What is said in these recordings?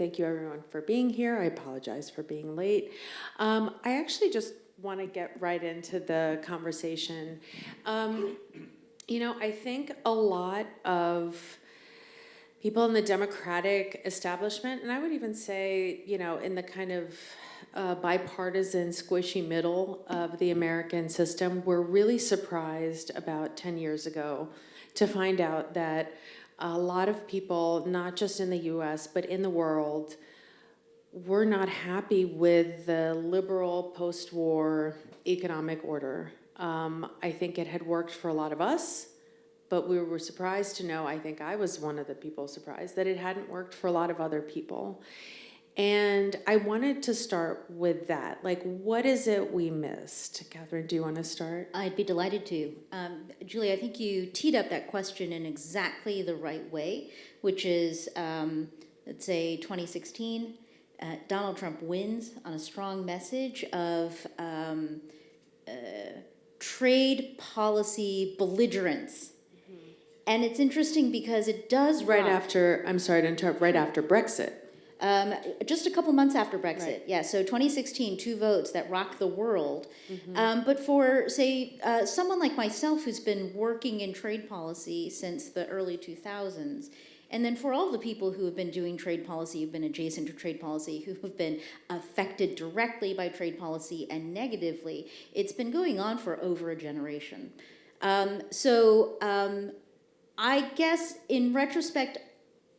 Thank you everyone for being here. I apologize for being late. I actually just want to get right into the conversation. I think a lot of people in the Democratic establishment, and I would even say, in the kind of bipartisan, squishy middle of the American system, were really surprised about 10 years ago to find out that a lot of people, not just in the US, but in the world, were not happy with the liberal post-war economic order. I think it had worked for a lot of us, but we were surprised to know, I think I was one of the people surprised, that it hadn't worked for a lot of other people. And I wanted to start with that. Like, what is it we missed? Katherine, do you want to start? I'd be delighted to. Julie, I think you teed up that question in exactly the right way, which is, let's say 2016, Donald Trump wins on a strong message of trade policy belligerence. Mm-hmm. And it's interesting because it does right after Brexit. Just a couple months after Brexit, right. Yeah, so 2016, 2 votes that rocked the world. Mm-hmm. But for, say, someone like myself who's been working in trade policy since the early 2000s, and then for all the people who have been doing trade policy, who've been adjacent to trade policy, who have been affected directly by trade policy and negatively, it's been going on for over a generation. I guess in retrospect,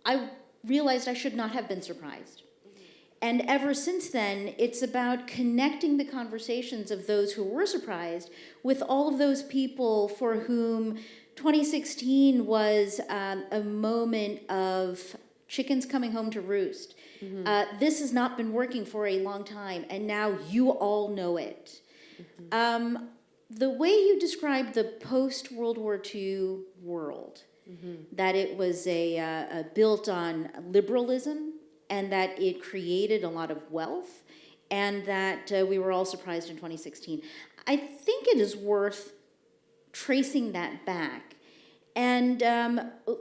I realized I should not have been surprised. Mm-hmm. And ever since then, it's about connecting the conversations of those who were surprised with all of those people for whom 2016 was a moment of chickens coming home to roost. Mm-hmm. This has not been working for a long time, and now you all know it. Mm-hmm. The way you described the post-World War II world, mm-hmm. that it was a built on liberalism and that it created a lot of wealth and that we were all surprised in 2016. I think it is worth tracing that back and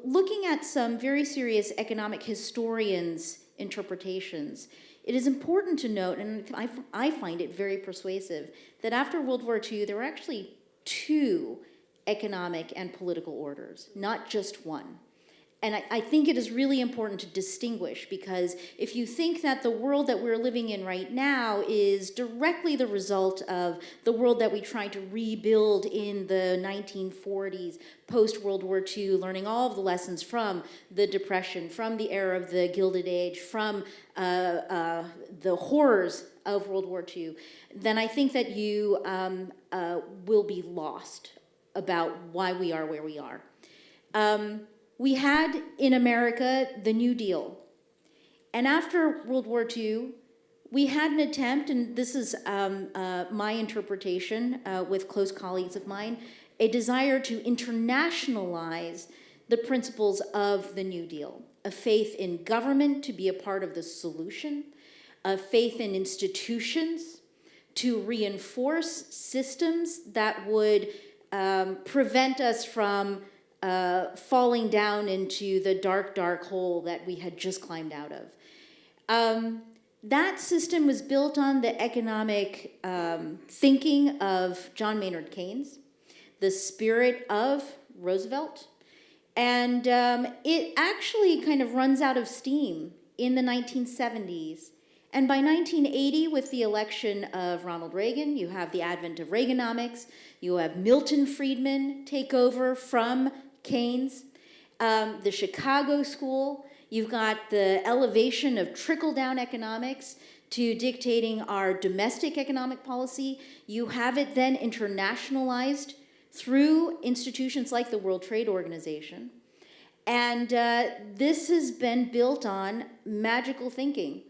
looking at some very serious economic historians' interpretations. It is important to note, and I find it very persuasive, that after World War II, there were actually 2 economic and political orders, not just one. And I think it is really important to distinguish, because if you think that the world that we're living in right now is directly the result of the world that we tried to rebuild in the 1940s, post-World War II, learning all of the lessons from the Depression, from the era of the Gilded Age, from the horrors of World War II, then I think that you will be lost about why we are where we are. We had in America the New Deal. And after World War II, we had an attempt, and this is my interpretation with close colleagues of mine, a desire to internationalize the principles of the New Deal, a faith in government to be a part of the solution, a faith in institutions to reinforce systems that would prevent us from falling down into the dark, dark hole that we had just climbed out of. That system was built on the economic thinking of John Maynard Keynes, the spirit of Roosevelt, and it actually kind of runs out of steam in the 1970s. And by 1980, with the election of Ronald Reagan, you have the advent of Reaganomics, you have Milton Friedman take over from Keynes, the Chicago School, you've got the elevation of trickle-down economics to dictating our domestic economic policy. You have it then internationalized through institutions like the World Trade Organization. And this has been built on magical thinking.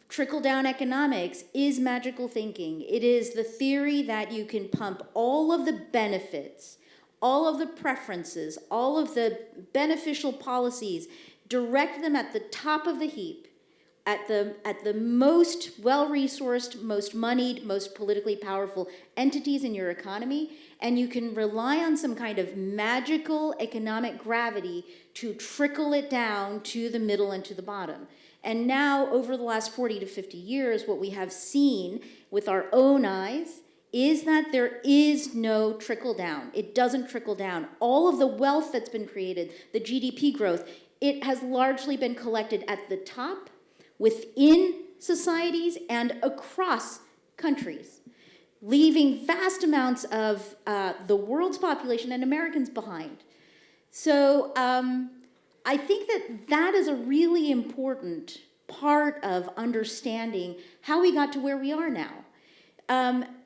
Trickle-down economics is magical thinking. It is the theory that you can pump all of the benefits, all of the preferences, all of the beneficial policies, direct them at the top of the heap, at the most well-resourced, most moneyed, most politically powerful entities in your economy, and you can rely on some kind of magical economic gravity to trickle it down to the middle and to the bottom. And now, over the last 40 to 50 years, what we have seen with our own eyes is that there is no trickle down. It doesn't trickle down. All of the wealth that's been created, the GDP growth, it has largely been collected at the top, within societies, and across countries, leaving vast amounts of the world's population and Americans behind. So I think that is a really important part of understanding how we got to where we are now.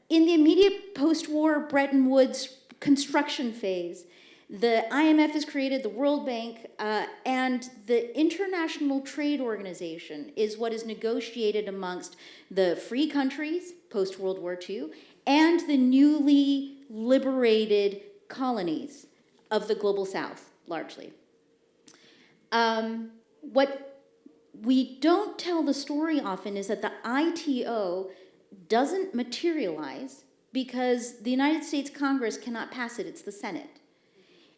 In the immediate post-war Bretton Woods construction phase, the IMF is created, the World Bank, and the International Trade Organization is what is negotiated amongst the free countries, post-World War II, and the newly liberated colonies of the Global South, largely. What we don't tell the story often is that the ITO doesn't materialize because the United States Congress cannot pass it, it's the Senate.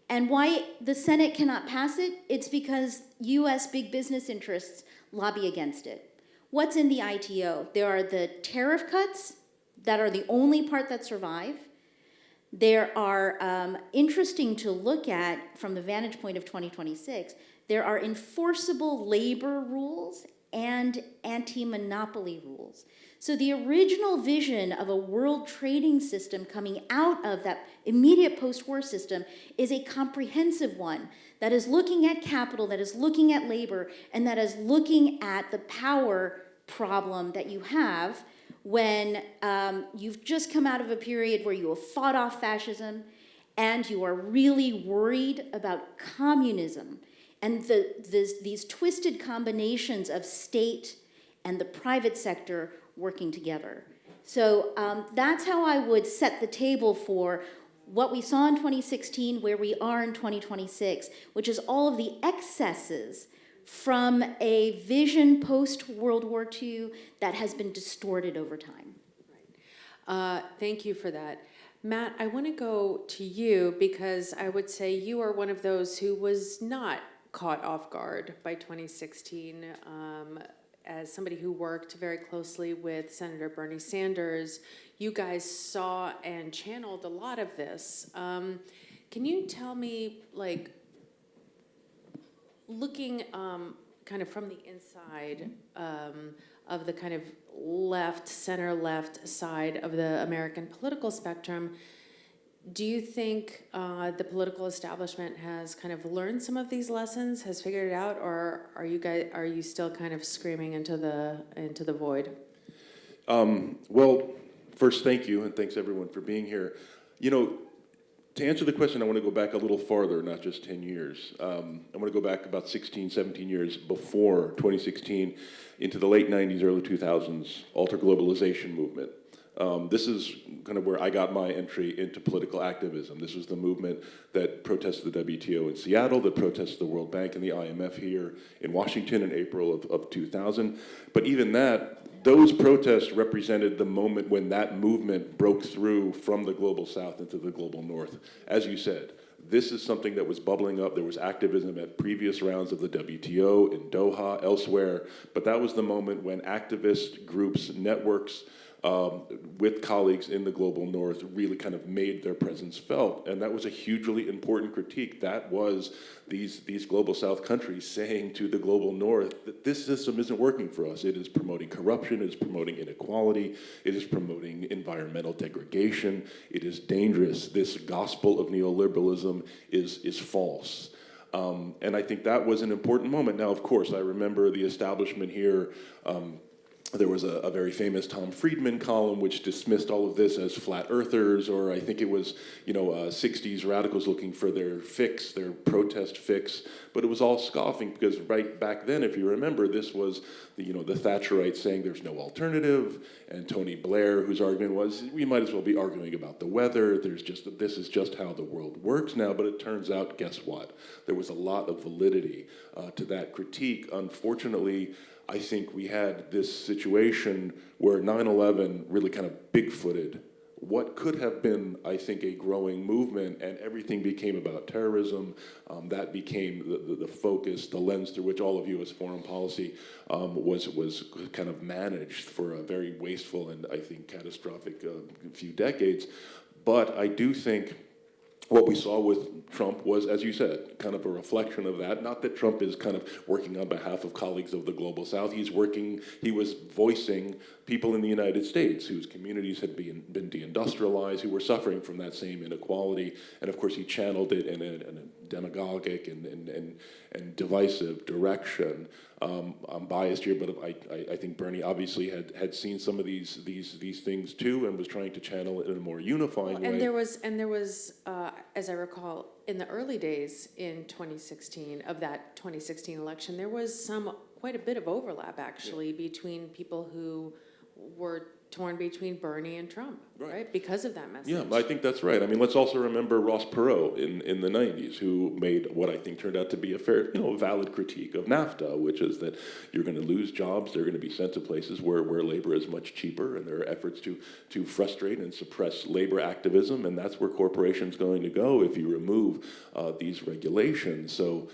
And why the Senate cannot pass it? It's because US big business interests lobby against it. What's in the ITO? There are the tariff cuts that are the only part that survive. There are, interesting to look at from the vantage point of 2026, there are enforceable labor rules and anti-monopoly rules. So the original vision of a world trading system coming out of that immediate post-war system is a comprehensive one that is looking at capital, that is looking at labor, and that is looking at the power problem that you have when you've just come out of a period where you have fought off fascism and you are really worried about communism and these twisted combinations of state and the private sector working together. So that's how I would set the table for what we saw in 2016, where we are in 2026, which is all of the excesses from a vision post-World War II that has been distorted over time. Right. Thank you for that. Matt, I want to go to you because I would say you are one of those who was not caught off guard by 2016. As somebody who worked very closely with Senator Bernie Sanders, you guys saw and channeled a lot of this. Can you tell me, like, looking kind of from the inside of the kind of left, center-left side of the American political spectrum, do you think the political establishment has kind of learned some of these lessons, has figured it out, or are you still kind of screaming into the void? Well, first, thank you, and thanks everyone for being here. You know, to answer the question, I want to go back a little farther, not just 10 years. I want to go back about 16, 17 years before 2016 into the late 90s, early 2000s, alter-globalization movement. This is kind of where I got my entry into political activism. This was the movement that protested the WTO in Seattle, that protested the World Bank and the IMF here in Washington in April of 2000. But even that, those protests represented the moment when that movement broke through from the global south into the global north. As you said, this is something that was bubbling up. There was activism at previous rounds of the WTO, in Doha, elsewhere. But that was the moment when activist groups, networks, with colleagues in the global north really kind of made their presence felt. And that was a hugely important critique. That was these global south countries saying to the global north that this system isn't working for us. It is promoting corruption, it is promoting inequality, it is promoting environmental degradation, it is dangerous. This gospel of neoliberalism is false. And I think that was an important moment. Now, of course, I remember the establishment here. There was a very famous Tom Friedman column which dismissed all of this as flat earthers, or I think it was, 60s radicals looking for their fix, their protest fix. But it was all scoffing because right back then, if you remember, this was the Thatcherites saying there's no alternative, and Tony Blair, whose argument was we might as well be arguing about the weather. This is just how the world works now. But it turns out, guess what? There was a lot of validity to that critique. Unfortunately, I think we had this situation where 9/11 really kind of big-footed what could have been, I think, a growing movement, and everything became about terrorism. That became the focus, the lens through which all of U.S. foreign policy was kind of managed for a very wasteful and, I think, catastrophic few decades. But I do think what we saw with Trump was, as you said, kind of a reflection of that. Not that Trump is kind of working on behalf of colleagues of the Global South. He was voicing people in the United States whose communities had been deindustrialized, who were suffering from that same inequality. And of course, he channeled it in a demagogic and divisive direction. I'm biased here, but I think Bernie obviously had seen some of these things too, and was trying to channel it in a more unifying way. And there was, as I recall, in the early days in 2016 of that 2016 election, there was quite a bit of overlap actually between people who were torn between Bernie and Trump, right? Because of that message. Yeah, I think that's right. I mean, let's also remember Ross Perot in the 90s, who made what I think turned out to be a fair, valid critique of NAFTA, which is that you're going to lose jobs, they're going to be sent to places where labor is much cheaper, and there are efforts to frustrate and suppress labor activism, and that's where corporations are going to go if you remove these regulations. So,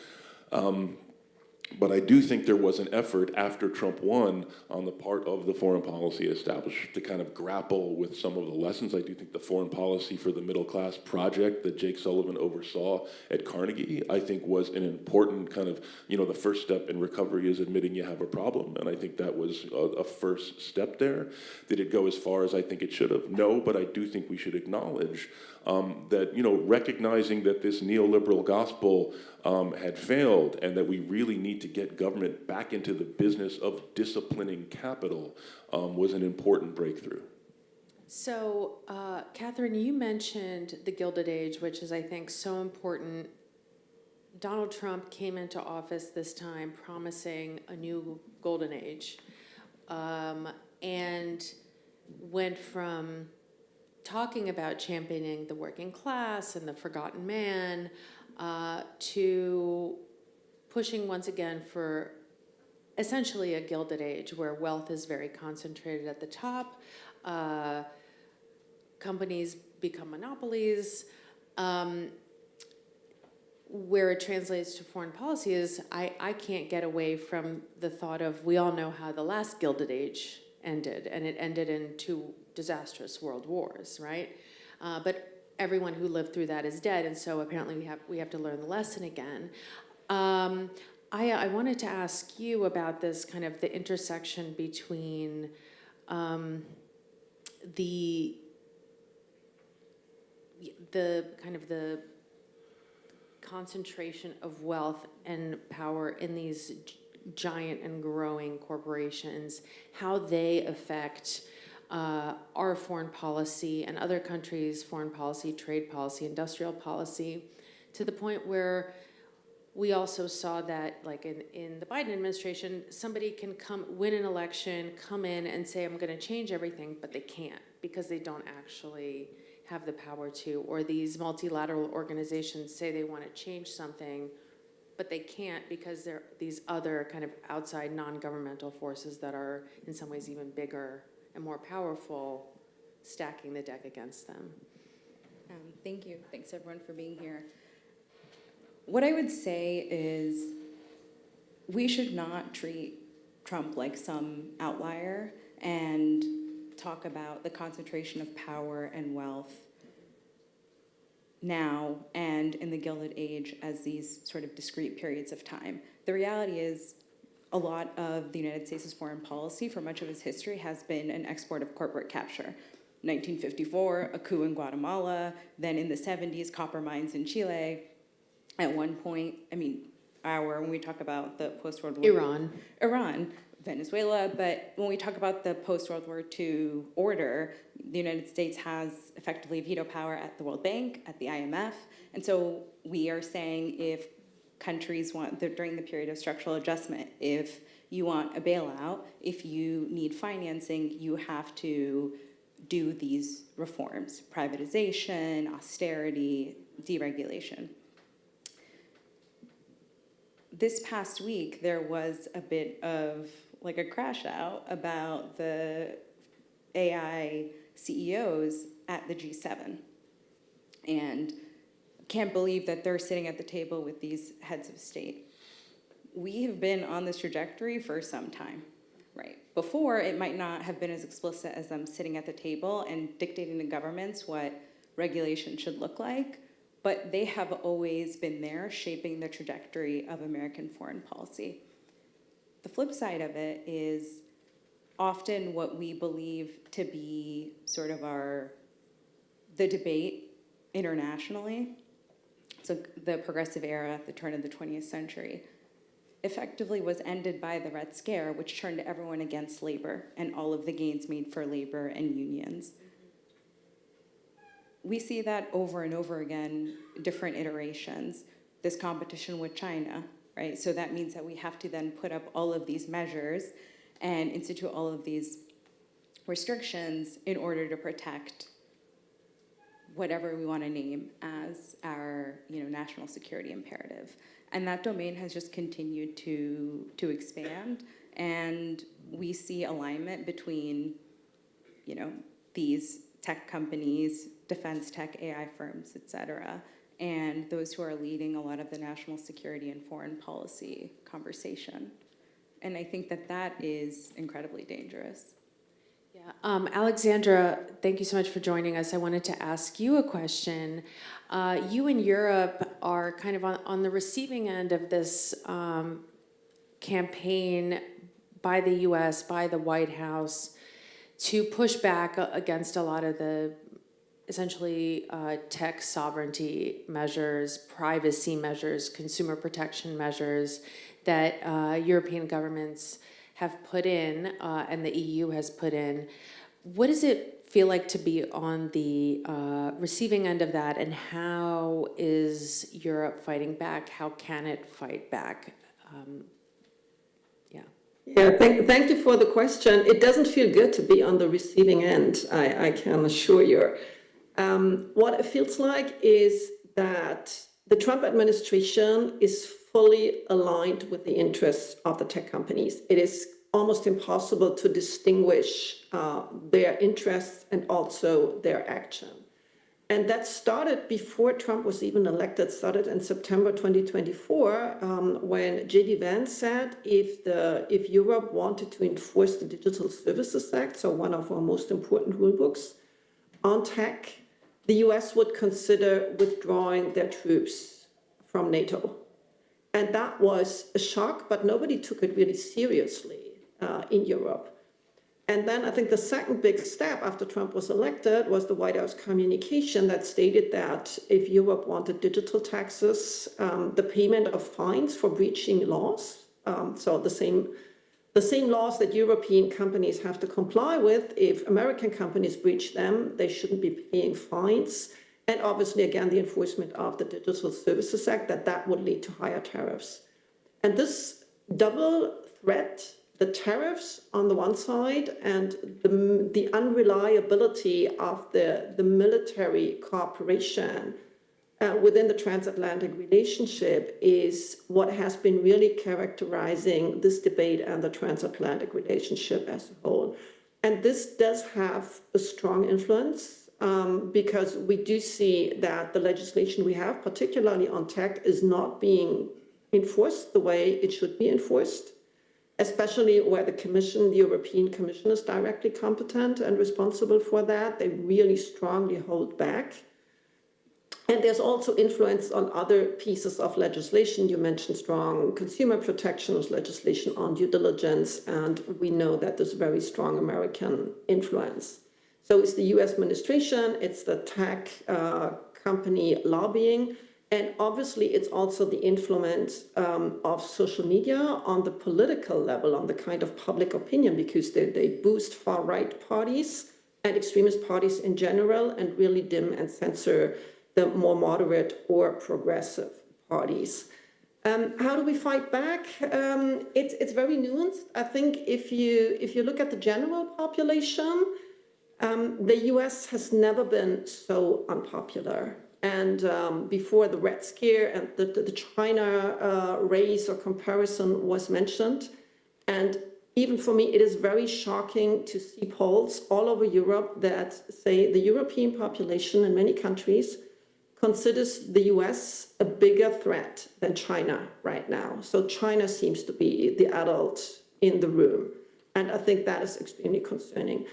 but I do think there was an effort after Trump won on the part of the foreign policy establishment to kind of grapple with some of the lessons. I do think the foreign policy for the middle class project that Jake Sullivan oversaw at Carnegie, I think was an important kind of, the first step in recovery is admitting you have a problem. And I think that was a first step there. Did it go as far as I think it should have? No, but I do think we should acknowledge that, recognizing that this neoliberal gospel had failed, and that we really need to get government back into the business of disciplining capital was an important breakthrough. So, Katherine, you mentioned the Gilded Age, which is, I think, so important. Donald Trump came into office this time promising a new golden age, and went from talking about championing the working class and the forgotten man to pushing once again for essentially a Gilded Age where wealth is very concentrated at the top, companies become monopolies. Where it translates to foreign policy is I can't get away from the thought of, we all know how the last Gilded Age ended, and it ended in 2 disastrous world wars, right? But everyone who lived through that is dead, and so apparently we have to learn the lesson again. I wanted to ask you about this kind of the intersection between the kind of the concentration of wealth and power in these giant and growing corporations, how they affect our foreign policy and other countries' foreign policy, trade policy, industrial policy, to the point where we also saw that, like in the Biden administration, somebody can win an election, come in and say, I'm going to change everything, but they can't because they don't actually have the power to. Or these multilateral organizations say they want to change something, but they can't because there are these other kind of outside non-governmental forces that are in some ways even bigger and more powerful, stacking the deck against them. Thank you. Thanks, everyone, for being here. What I would say is we should not treat Trump like some outlier and talk about the concentration of power and wealth now and in the Gilded Age as these sort of discrete periods of time. The reality is a lot of the United States' foreign policy for much of its history has been an export of corporate capture. 1954, a coup in Guatemala, then in the 70s, copper mines in Chile. At one point, when we talk about the post-World War Iran, Venezuela, but when we talk about the post-World War II order, the United States has effectively veto power at the World Bank, at the IMF, and so we are saying if countries want, during the period of structural adjustment, if you want a bailout, if you need financing, you have to do these reforms: privatization, austerity, deregulation. This past week, there was a bit of like a crash out about the AI CEOs at the G7. And can't believe that they're sitting at the table with these heads of state. We have been on this trajectory for some time, right? Before, it might not have been as explicit as them sitting at the table and dictating to governments what regulation should look like, but they have always been there shaping the trajectory of American foreign policy. The flip side of it is often what we believe to be sort of the debate internationally, so the progressive era at the turn of the 20th century, effectively was ended by the Red Scare, which turned everyone against labor and all of the gains made for labor and unions. We see that over and over again, different iterations. This competition with China, right? So that means that we have to then put up all of these measures and institute all of these restrictions in order to protect whatever we want to name as our, national security imperative. And that domain has just continued to expand, and we see alignment between, these tech companies, defense tech, AI firms, et cetera, and those who are leading a lot of the national security and foreign policy conversation. And I think that is incredibly dangerous. Yeah, Alexandra, thank you so much for joining us. I wanted to ask you a question. You in Europe are kind of on the receiving end of this campaign by the US, by the White House, to push back against a lot of the essentially tech sovereignty measures, privacy measures, consumer protection measures that European governments have put in and the EU has put in. What does it feel like to be on the receiving end of that, and how is Europe fighting back? How can it fight back? Yeah, thank you for the question. It doesn't feel good to be on the receiving end, I can assure you. What it feels like is that the Trump administration is fully aligned with the interests of the tech companies. It is almost impossible to distinguish their interests and also their action. And that started before Trump was even elected, started in September 2024, when J.D. Vance said if Europe wanted to enforce the Digital Services Act, so one of our most important rule books, on tech, the US would consider withdrawing their troops from NATO. And that was a shock, but nobody took it really seriously in Europe. And then I think the second big step after Trump was elected was the White House communication that stated that if Europe wanted digital taxes, the payment of fines for breaching laws, so the same laws that European companies have to comply with, if American companies breach them, they shouldn't be paying fines. And obviously, again, the enforcement of the Digital Services Act, that would lead to higher tariffs. And this double threat, the tariffs on the one side and the unreliability of the military cooperation within the transatlantic relationship is what has been really characterizing this debate and the transatlantic relationship as a whole. And this does have a strong influence because we do see that the legislation we have, particularly on tech, is not being enforced the way it should be enforced, especially where the European Commission is directly competent and responsible for that. They really strongly hold back. And there's also influence on other pieces of legislation. You mentioned strong consumer protection legislation on due diligence, and we know that there's very strong American influence. So it's the US administration, it's the tech company lobbying, and obviously it's also the influence of social media on the political level, on the kind of public opinion, because they boost far-right parties and extremist parties in general and really dim and censor the more moderate or progressive parties. How do we fight back? It's very nuanced. I think if you look at the general population, the US has never been so unpopular. And before the Red Scare and the China race or comparison was mentioned, and even for me, it is very shocking to see polls all over Europe that say the European population in many countries considers the US a bigger threat than China right now. So China seems to be the adult in the room. And I think that is extremely concerning.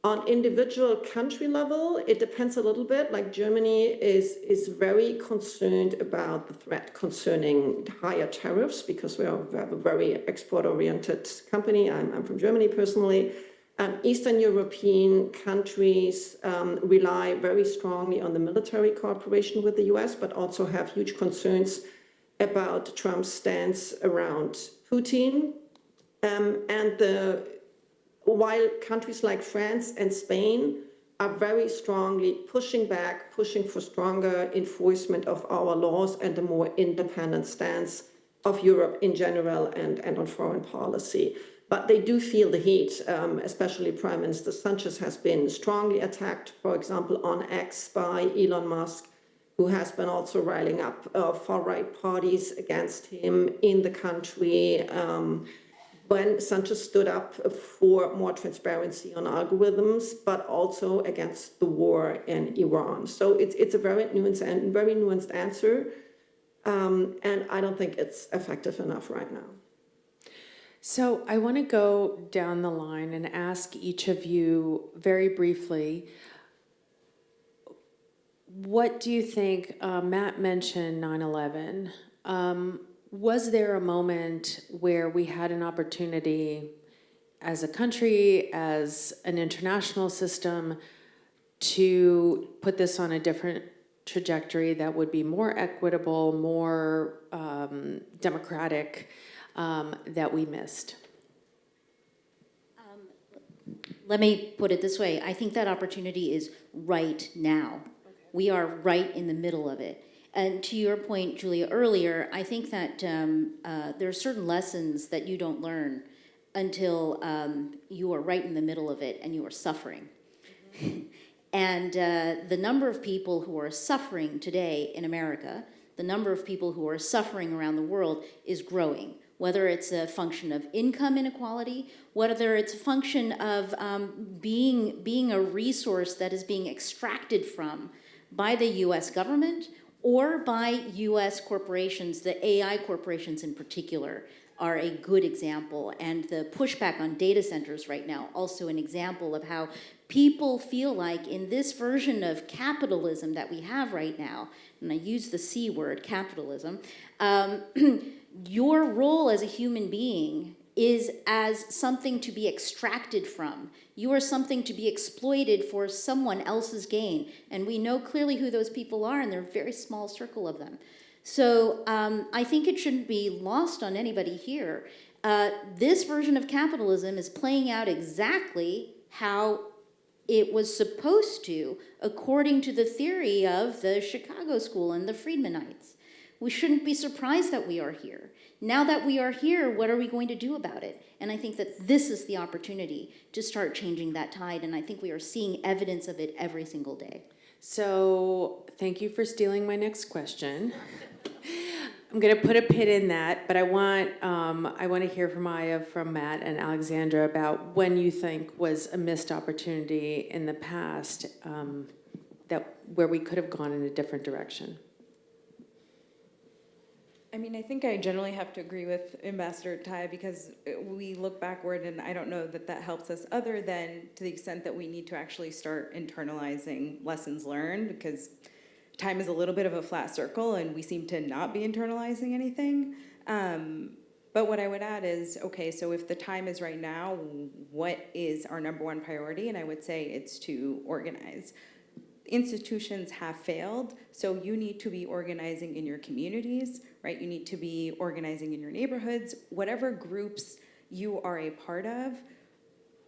On individual country level, it depends a little bit. Like Germany is very concerned about the threat concerning higher tariffs because we have a very export-oriented company. I'm from Germany personally. Eastern European countries rely very strongly on the military cooperation with the US, but also have huge concerns about Trump's stance around Putin. While countries like France and Spain are very strongly pushing back, pushing for stronger enforcement of our laws and a more independent stance of Europe in general and on foreign policy. But they do feel the heat, especially Prime Minister Sanchez has been strongly attacked, for example, on X by Elon Musk, who has been also riling up far-right parties against him in the country. When Sanchez stood up for more transparency on algorithms, but also against the war in Iran. So it's a very nuanced answer, and I don't think it's effective enough right now. So I want to go down the line and ask each of you very briefly, what do you think, Matt mentioned 9/11, was there a moment where we had an opportunity as a country, as an international system, to put this on a different trajectory that would be more equitable, more democratic, that we missed? Let me put it this way. I think that opportunity is right now. Okay. We are right in the middle of it. And to your point, Julia, earlier, I think that there are certain lessons that you don't learn until you are right in the middle of it and you are suffering. Mm-hmm. And the number of people who are suffering today in America, the number of people who are suffering around the world is growing. Whether it's a function of income inequality, whether it's a function of being a resource that is being extracted from by the US government or by US corporations. The AI corporations in particular are a good example, and the pushback on data centers right now, also an example of how people feel like in this version of capitalism that we have right now, and I use the C word, capitalism, your role as a human being is as something to be extracted from. You are something to be exploited for someone else's gain. And we know clearly who those people are, and they're a very small circle of them. So I think it shouldn't be lost on anybody here. This version of capitalism is playing out exactly how it was supposed to, according to the theory of the Chicago School and the Friedmanites. We shouldn't be surprised that we are here. Now that we are here, what are we going to do about it? And I think that this is the opportunity to start changing that tide, and I think we are seeing evidence of it every single day. So thank you for stealing my next question. I'm going to put a pin in that, but I want to hear from Aya, from Matt, and Alexandra about when you think was a missed opportunity in the past where we could have gone in a different direction. I mean, I think I generally have to agree with Ambassador Tai because we look backward, and I don't know that helps us other than to the extent that we need to actually start internalizing lessons learned, because time is a little bit of a flat circle and we seem to not be internalizing anything. But what I would add is, okay, so if the time is right now, what is our number one priority? And I would say it's to organize. Institutions have failed, so you need to be organizing in your communities, right? You need to be organizing in your neighborhoods, whatever groups you are a part of.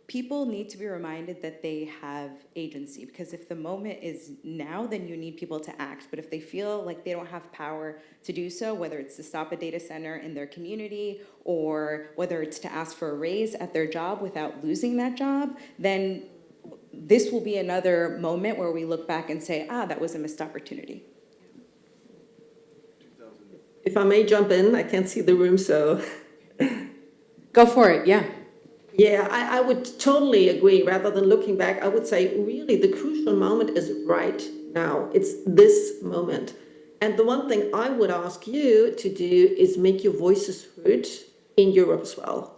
People need to be reminded that they have agency, because if the moment is now, then you need people to act. But if they feel like they don't have power to do so, whether it's to stop a data center in their community or whether it's to ask for a raise at their job without losing that job, then this will be another moment where we look back and say, that was a missed opportunity. If I may jump in, I can't see the room, so. Go for it, yeah. Yeah, I would totally agree. Rather than looking back, I would say really the crucial moment is right now. It's this moment. And the one thing I would ask you to do is make your voices heard in Europe as well.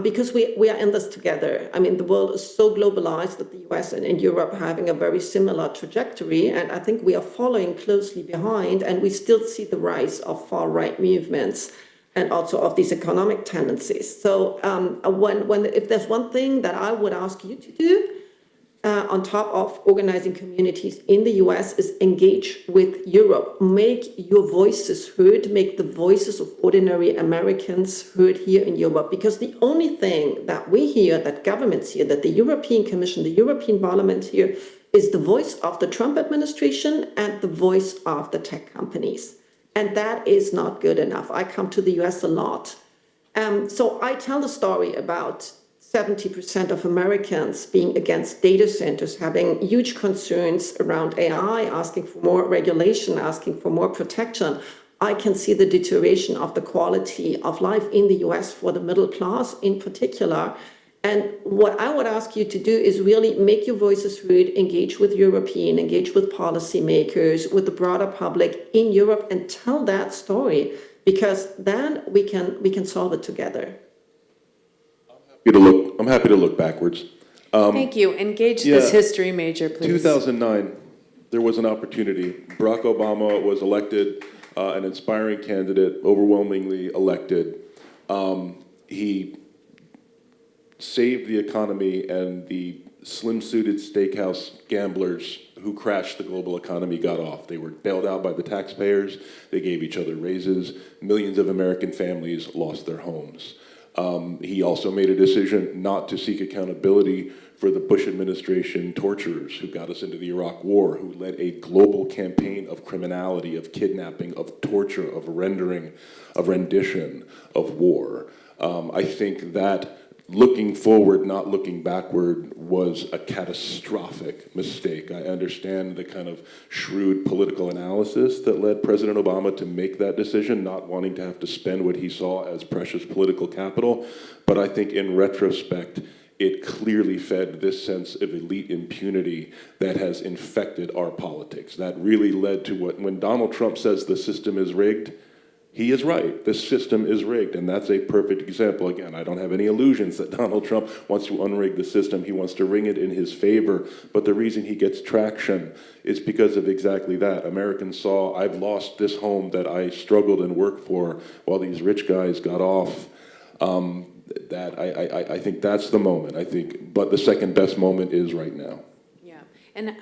Because we are in this together. I mean, the world is so globalized that the US and Europe are having a very similar trajectory. And I think we are following closely behind, and we still see the rise of far right movements and also of these economic tendencies. So if there's one thing that I would ask you to do, on top of organizing communities in the US, is engage with Europe. Make your voices heard, make the voices of ordinary Americans heard here in Europe. Because the only thing that we hear, that governments hear, that the European Commission, the European Parliament here, is the voice of the Trump administration and the voice of the tech companies. And that is not good enough. I come to the US a lot. So I tell the story about 70% of Americans being against data centers, having huge concerns around AI, asking for more regulation, asking for more protection. I can see the deterioration of the quality of life in the US for the middle class in particular. And what I would ask you to do is really make your voices heard, engage with European, engage with policymakers, with the broader public in Europe, and tell that story, because then we can solve it together. I'm happy to look backwards. Thank you. Engage this yeah. history major, please. 2009, there was an opportunity. Barack Obama was elected, an inspiring candidate, overwhelmingly elected. He saved the economy, and the slim-suited steakhouse gamblers who crashed the global economy got off. They were bailed out by the taxpayers. They gave each other raises. Millions of American families lost their homes. He also made a decision not to seek accountability for the Bush administration torturers who got us into the Iraq War, who led a global campaign of criminality, of kidnapping, of torture, of rendering, of rendition, of war. I think that looking forward, not looking backward, was a catastrophic mistake. I understand the kind of shrewd political analysis that led President Obama to make that decision, not wanting to have to spend what he saw as precious political capital. But I think in retrospect, it clearly fed this sense of elite impunity that has infected our politics. That really led to when Donald Trump says the system is rigged, he is right. This system is rigged, and that's a perfect example. Again, I don't have any illusions that Donald Trump wants to unrig the system. He wants to ring it in his favor, but the reason he gets traction is because of exactly that. Americans saw, I've lost this home that I struggled and worked for while these rich guys got off. I think that's the moment, but the second best moment is right now. Yeah, and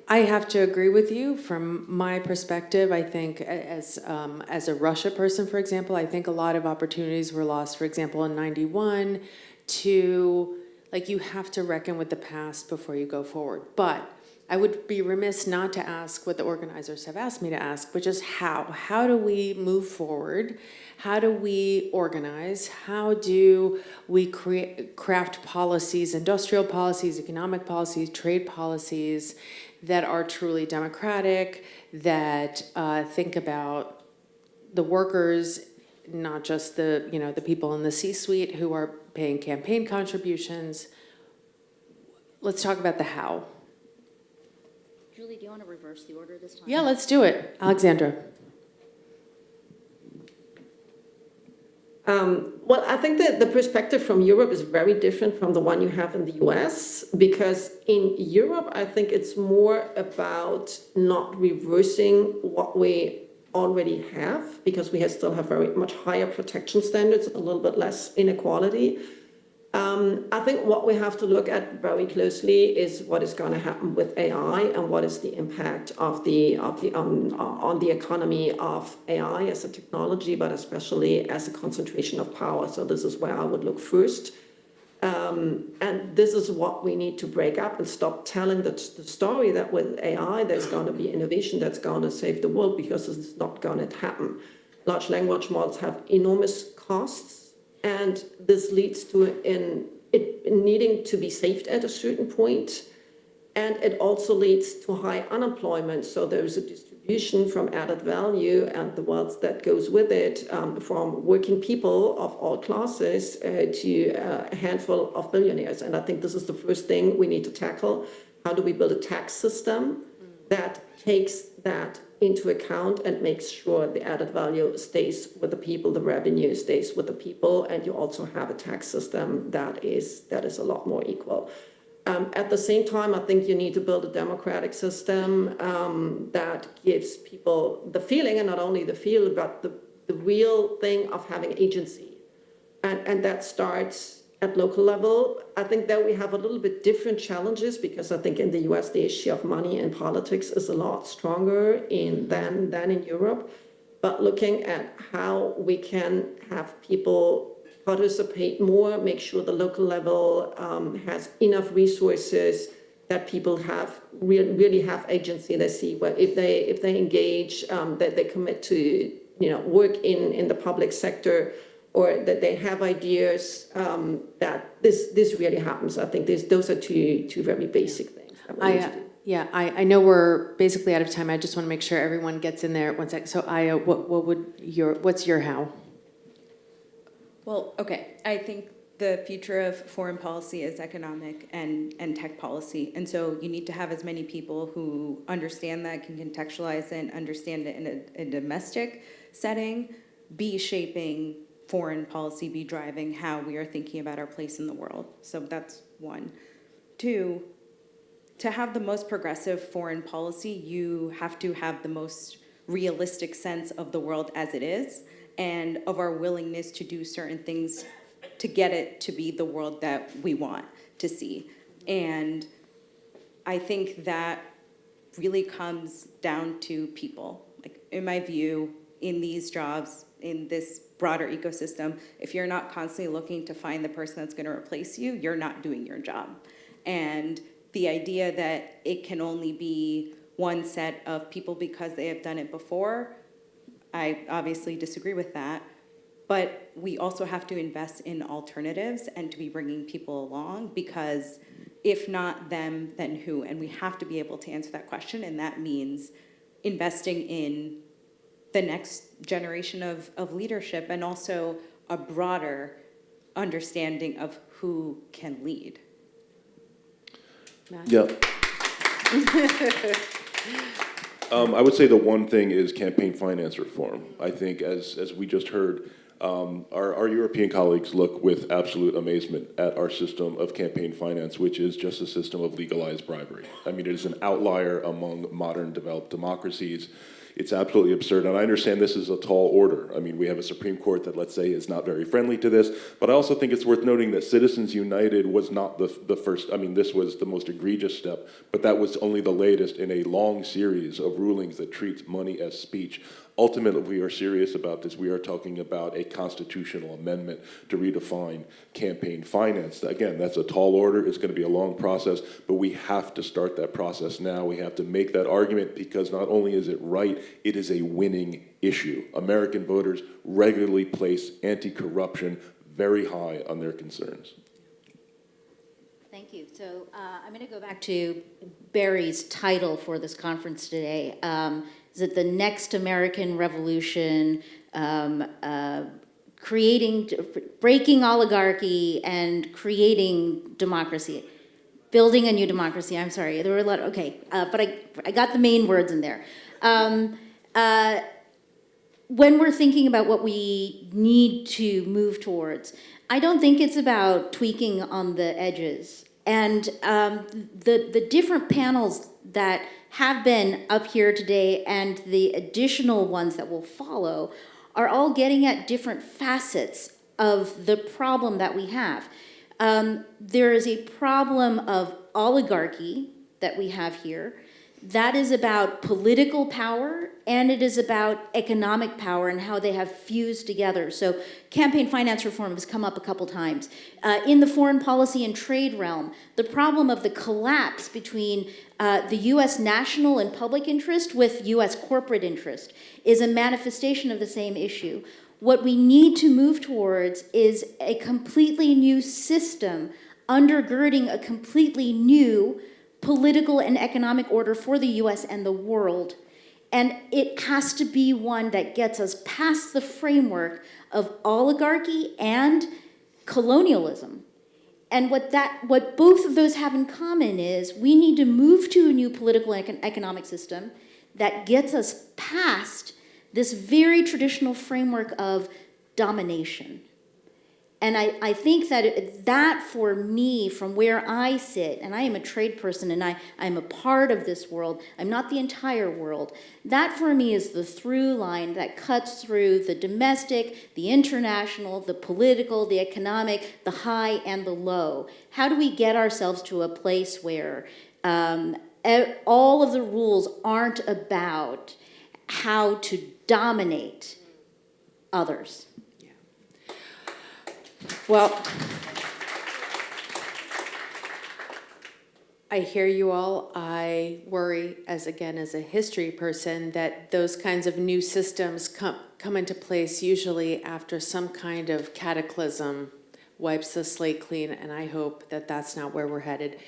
I have to agree with you from my perspective. I think as a Russia person, for example, I think a lot of opportunities were lost, for example, in 91 to, like, you have to reckon with the past before you go forward. But I would be remiss not to ask what the organizers have asked me to ask, which is how? How do we move forward? How do we organize? How do we craft policies, industrial policies, economic policies, trade policies that are truly democratic, that think about the workers, not just the people in the C-suite who are paying campaign contributions? Let's talk about the how. Julie, do you want to reverse the order this time? Yeah, let's do it. Alexandra. Well, I think that the perspective from Europe is very different from the one you have in the US, because in Europe, I think it's more about not reversing what we already have, because we still have very much higher protection standards, a little bit less inequality. I think what we have to look at very closely is what is going to happen with AI and what is the impact on the economy of AI as a technology, but especially as a concentration of power. So this is where I would look first. And this is what we need to break up and stop telling the story that with AI there's going to be innovation that's going to save the world, because it's not going to happen. Large language models have enormous costs. And this leads to it needing to be saved at a certain point. And it also leads to high unemployment. So there is a distribution distribution from added value and the wealth that goes with it, from working people of all classes to a handful of billionaires. And I think this is the first thing we need to tackle. How do we build a tax system that takes that into account and makes sure the added value stays with the people, the revenue stays with the people, and you also have a tax system that is a lot more equal. At the same time, I think you need to build a democratic system that gives people the feeling, and not only the feel, but the real thing of having agency. And that starts at local level. I think that we have a little bit different challenges because I think in the US, the issue of money in politics is a lot stronger than in Europe. But looking at how we can have people participate more, make sure the local level has enough resources that people have really have agency. They see what if they engage, that they commit to work in the public sector, or that they have ideas, that this really happens. I think those are two very basic things that we need to do. Yeah, I know we're basically out of time. I just want to make sure everyone gets in there. 1 second. So Aya, what's your how? Well, okay, I think the future of foreign policy is economic and tech policy. And so you need to have as many people who understand that, can contextualize it, and understand it in a domestic setting, be shaping foreign policy, be driving how we are thinking about our place in the world. So that's one. Two, to have the most progressive foreign policy, you have to have the most realistic sense of the world as it is, and of our willingness to do certain things to get it to be the world that we want to see. And I think that really comes down to people. Like, in my view, in these jobs, in this broader ecosystem, if you're not constantly looking to find the person that's going to replace you, you're not doing your job. And the idea that it can only be one set of people because they have done it before, I obviously disagree with that, but we also have to invest in alternatives and to be bringing people along, because if not them, then who? And we have to be able to answer that question, and that means investing in the next generation of leadership and also a broader understanding of who can lead. Matt? Yeah. I would say the one thing is campaign finance reform. I think, as we just heard, our European colleagues look with absolute amazement at our system of campaign finance, which is just a system of legalized bribery. I mean, it is an outlier among modern developed democracies. It's absolutely absurd, and I understand this is a tall order. I mean, we have a Supreme Court that, let's say, is not very friendly to this, but I also think it's worth noting that Citizens United was not the first. I mean, this was the most egregious step, but that was only the latest in a long series of rulings that treats money as speech. Ultimately, if we are serious about this, we are talking about a constitutional amendment to redefine campaign finance. Again, that's a tall order. It's going to be a long process, but we have to start that process now. We have to make that argument, because not only is it right, it is a winning issue. American voters regularly place anti-corruption very high on their concerns. Thank you. So I'm going to go back to Barry's title for this conference today. Is it the next American Revolution, breaking oligarchy and creating democracy, building a new democracy? I'm sorry, there were a lot. Okay, but I got the main words in there. When we're thinking about what we need to move towards, I don't think it's about tweaking on the edges. And the different panels that have been up here today and the additional ones that will follow are all getting at different facets of the problem that we have. There is a problem of oligarchy that we have here. That is about political power, and it is about economic power and how they have fused together. So campaign finance reform has come up a couple times. In the foreign policy and trade realm, the problem of the collapse between the U.S. national and public interest with U.S. corporate interest is a manifestation of the same issue. What we need to move towards is a completely new system undergirding a completely new political and economic order for the U.S. and the world. And it has to be one that gets us past the framework of oligarchy and colonialism. And what both of those have in common is we need to move to a new political and economic system that gets us past this very traditional framework of domination. And I think that for me, from where I sit, and I am a trade person and I'm a part of this world, I'm not the entire world, that for me is the through line that cuts through the domestic, the international, the political, the economic, the high and the low. How do we get ourselves to a place where all of the rules aren't about how to dominate others? Well, I hear you all. I worry, as a history person, that those kinds of new systems come into place usually after some kind of cataclysm wipes the slate clean, and I hope that that's not where we're headed.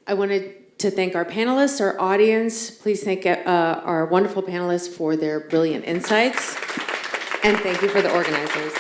I wanted to thank our panelists, our audience. Please thank our wonderful panelists for their brilliant insights, and thank you for the organizers.